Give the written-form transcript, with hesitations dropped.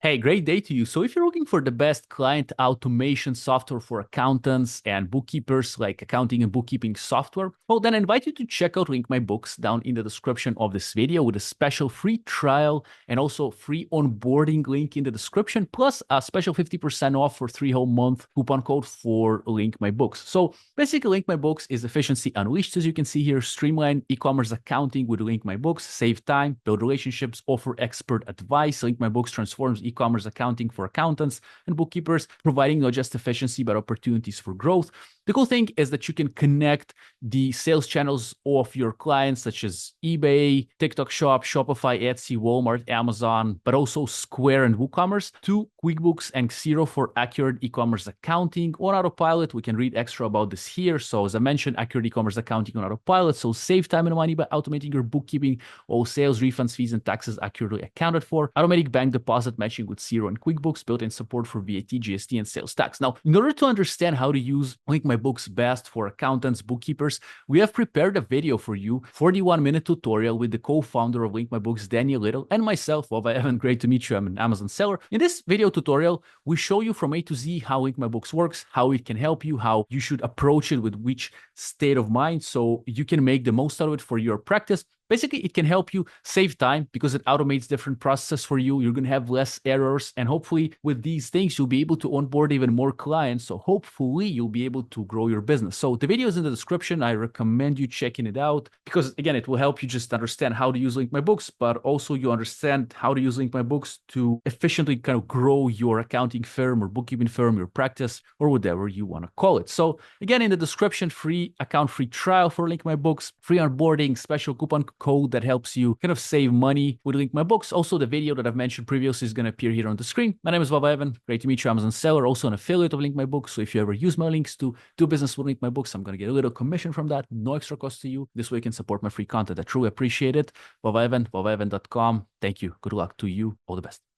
Hey, great day to you. So if you're looking for the best client automation software for accountants and bookkeepers, like accounting and bookkeeping software, well, then I invite you to check out Link My Books down in the description of this video with a special free trial and also free onboarding link in the description, plus a special 50% off for 3 whole month coupon code for Link My Books. So basically, Link My Books is efficiency unleashed, as you can see here. Streamline e-commerce accounting with Link My Books, save time, build relationships, offer expert advice. Link My Books transforms e-commerce accounting for accountants and bookkeepers, providing not just efficiency, but opportunities for growth. The cool thing is that you can connect the sales channels of your clients, such as eBay, TikTok Shop, Shopify, Etsy, Walmart, Amazon, but also Square and WooCommerce, to QuickBooks and Xero for accurate e-commerce accounting on autopilot. We can read extra about this here. So as I mentioned, accurate e-commerce accounting on autopilot. So save time and money by automating your bookkeeping. All sales, refunds, fees, and taxes accurately accounted for. Automatic bank deposit matching with Xero and QuickBooks, built-in support for VAT, GST, and sales tax. Now, in order to understand how to use Link My Books best for accountants, bookkeepers, we have prepared a video for you, 41-minute tutorial with the co-founder of Link My Books, Daniel Little, and myself, Vova Evan. Great to meet you. I'm an Amazon seller. In this video tutorial, we show you from A to Z how Link My Books works, how it can help you, how you should approach it with which state of mind so you can make the most out of it for your practice. Basically, it can help you save time because it automates different processes for you. You're going to have less errors. And hopefully with these things, you'll be able to onboard even more clients. So hopefully you'll be able to grow your business. So the video is in the description. I recommend you checking it out because, again, it will help you just understand how to use Link My Books, but also you understand how to use Link My Books to efficiently kind of grow your accounting firm or bookkeeping firm, your practice, or whatever you want to call it. So again, in the description, free account, free trial for Link My Books, free onboarding, special coupon code that helps you kind of save money with Link My Books. Also, the video that I've mentioned previously is going to appear here on the screen. My name is Vova Evan. Great to meet you, Amazon seller, also an affiliate of Link My Books. So if you ever use my links to do business with Link My Books, I'm going to get a little commission from that. No extra cost to you. This way you can support my free content. I truly appreciate it. Vova Evan, vovaevan.com. Thank you. Good luck to you. All the best.